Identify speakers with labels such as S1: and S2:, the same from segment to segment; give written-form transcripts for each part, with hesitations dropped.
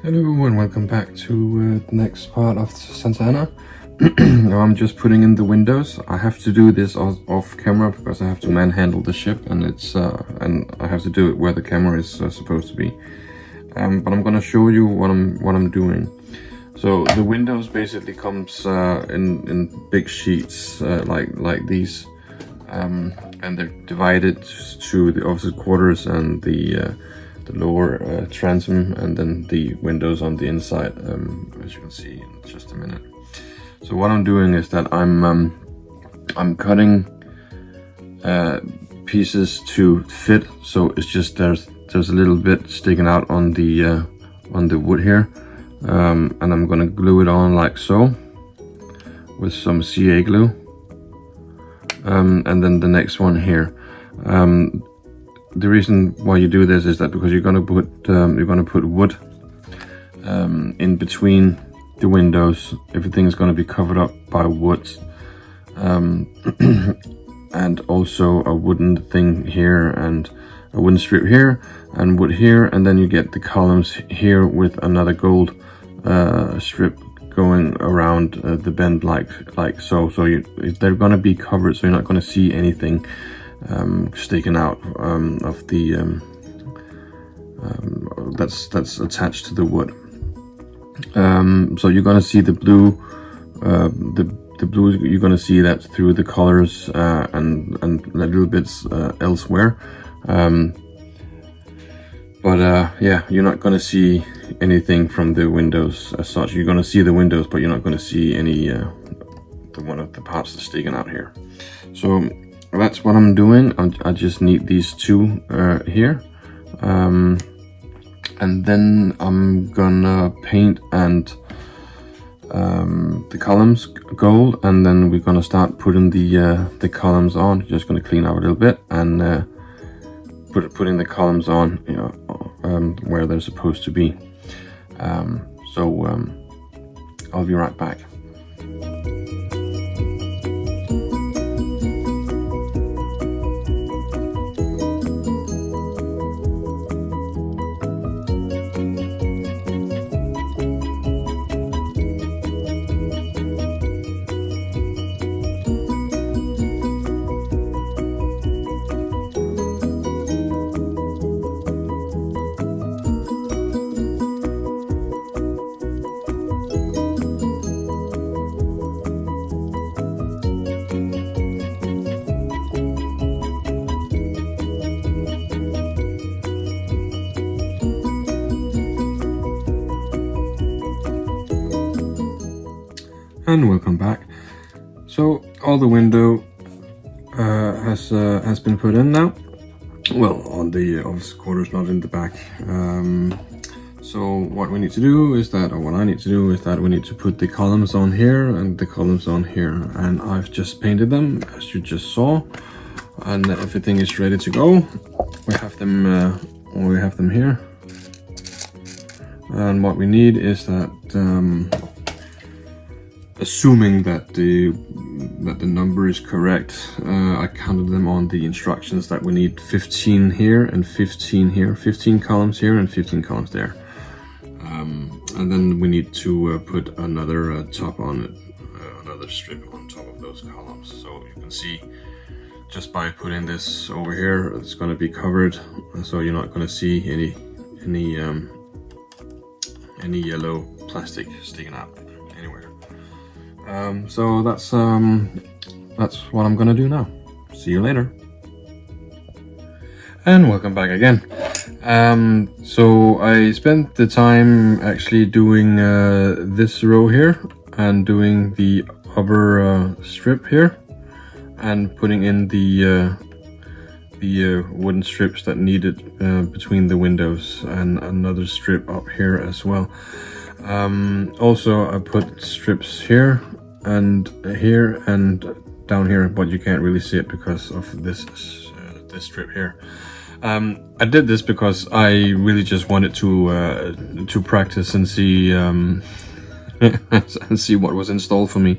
S1: Hello and welcome back to the next part of Santa Ana. Now I'm just putting in the windows. I have to do this off camera because I have to manhandle the ship, and and I have to do it where the camera is supposed to be. But I'm gonna show you what I'm doing. So the windows basically comes in big sheets like these, and they're divided to the officer quarters and the lower transom, and then the windows on the inside, as you can see in just a minute. So what I'm doing is that I'm cutting pieces to fit, so it's just there's a little bit sticking out on the wood here, and I'm gonna glue it on like so with some CA glue, and then the next one here. The reason why you do this is that because you're gonna put wood in between the windows. Everything is gonna be covered up by wood, and also a wooden thing here, and a wooden strip here, and wood here, and then you get the columns here with another gold strip going around the bend like so. So they're gonna be covered, so you're not gonna see anything sticking out of the that's attached to the wood. So you're gonna see the blue, the blue. You're gonna see that through the colors and little bits elsewhere. But yeah, you're not gonna see anything from the windows as such. You're gonna see the windows, but you're not gonna see any one of the parts that's sticking out here. So that's what I'm doing. I just need these two here, and then I'm gonna paint and the columns gold, and then we're gonna start putting the columns on. Just gonna clean up a little bit and putting the columns on, you know, where they're supposed to be. So I'll be right back. And welcome back. So all the window has been put in now. Well, on the office quarters, not in the back. So what we need to do is that, or what I need to do is that we need to put the columns on here and the columns on here. And I've just painted them, as you just saw, and everything is ready to go. We have them here. And what we need is that, assuming that the number is correct, I counted them on the instructions that we need 15 here and 15 here, 15 columns here and 15 columns there. And then we need to put another top on it, another strip on top of those columns. So you can see just by putting this over here, it's going to be covered, so you're not going to see any yellow plastic sticking out anywhere. So that's what I'm gonna do now. See you later. And welcome back again. So I spent the time actually doing this row here and doing the upper strip here and putting in the wooden strips that needed between the windows, and another strip up here as well. Also I put strips here and down here, but you can't really see it because of this strip here. I did this because I really just wanted to practice and see and see what was installed for me.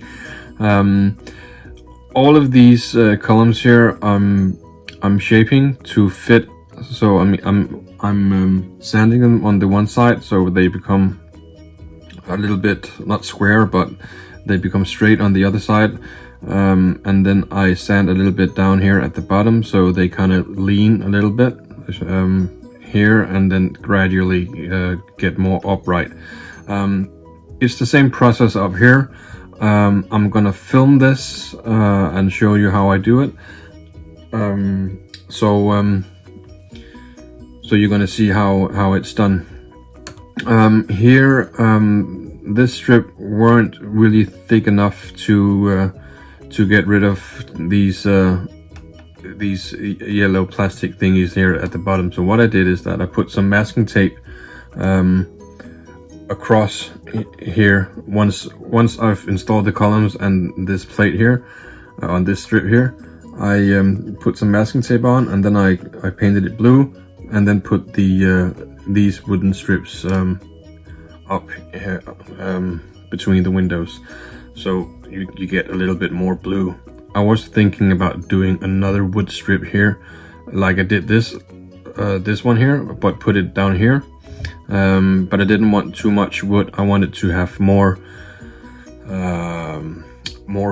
S1: All of these columns here I'm shaping to fit. So I mean I'm sanding them on the one side so they become a little bit, not square, but they become straight on the other side. And then I sand a little bit down here at the bottom so they kind of lean a little bit here, and then gradually get more upright. It's the same process up here. I'm gonna film this and show you how I do it. So you're gonna see how it's done. Here, this strip weren't really thick enough to get rid of these yellow plastic thingies here at the bottom. So what I did is that I put some masking tape across here. Once I've installed the columns and this plate here on this strip here, I put some masking tape on, and then I painted it blue, and then put these wooden strips up here between the windows, so you get a little bit more blue. I was thinking about doing another wood strip here, like I did this one here, but put it down here. But I didn't want too much wood. I wanted to have more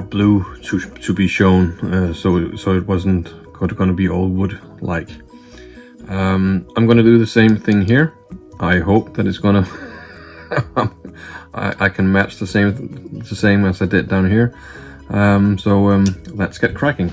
S1: blue to be shown, so it wasn't going to be all wood like. I'm gonna do the same thing here. I hope that it's gonna I can match the same as I did down here. So let's get cracking.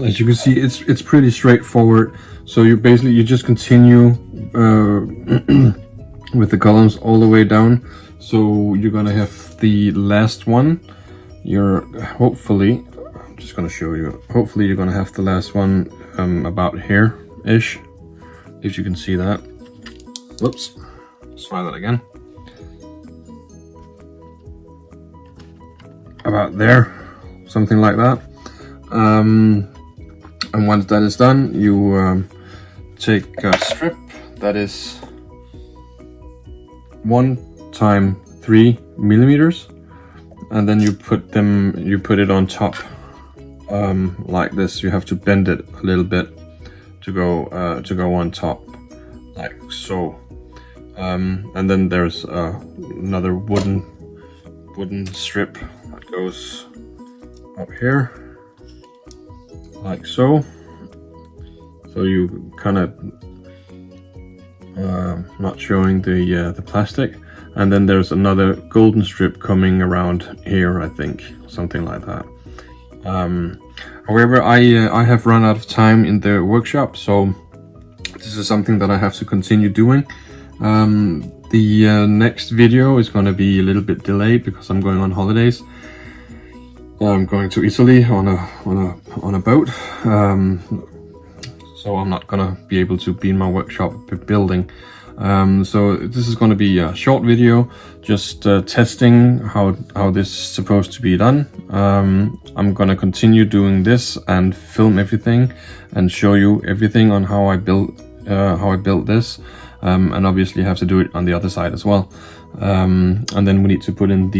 S1: As you can see, it's pretty straightforward. So you just continue with the columns all the way down. So you're gonna have the last one. Hopefully, I'm just gonna show you. Hopefully, you're gonna have the last one about here-ish, if you can see that. Whoops. Let's try that again. About there, something like that. And once that is done, you take a strip that is 1 x 3 millimeters, and then you put it on top like this. You have to bend it a little bit to go on top, like so. And then there's another wooden strip that goes up here, like so. So you kind of not showing the plastic, and then there's another golden strip coming around here, I think, something like that. However, I have run out of time in the workshop, so this is something that I have to continue doing. The next video is going to be a little bit delayed because I'm going on holidays. I'm going to Italy on a boat, so I'm not gonna be able to be in my workshop building. So this is going to be a short video, just testing how this is supposed to be done. I'm gonna continue doing this and film everything and show you everything on how I built this, and obviously have to do it on the other side as well. And then we need to put in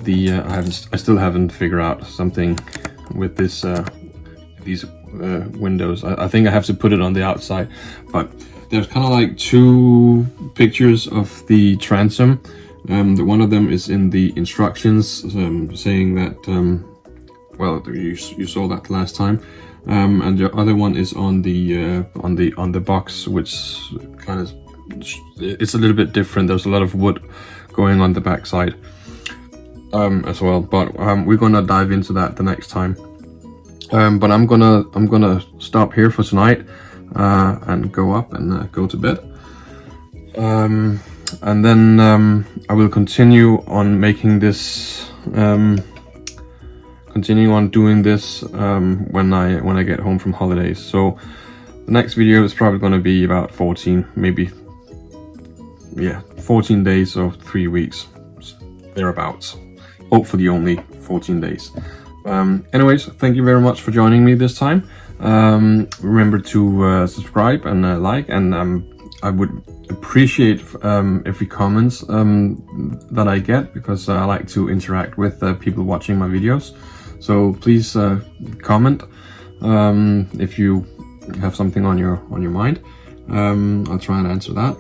S1: I still haven't figured out something with this these windows. I think I have to put it on the outside, but there's kind of like two pictures of the transom. One of them is in the instructions, saying that well, you saw that last time, and the other one is on the box, which kind of, it's a little bit different. There's a lot of wood going on the back side as well, but we're gonna dive into that the next time. But I'm gonna stop here for tonight and go up and go to bed, and then I will continue on making this, continue on doing this when I get home from holidays. So the next video is probably going to be about 14 days or 3 weeks, thereabouts. Hopefully only 14 days. Anyways, thank you very much for joining me this time. Remember to subscribe and like, and I would appreciate every comments that I get, because I like to interact with people watching my videos. So please comment if you have something on your mind. I'll try and answer that.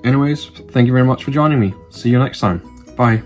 S1: Anyways, thank you very much for joining me. See you next time. Bye.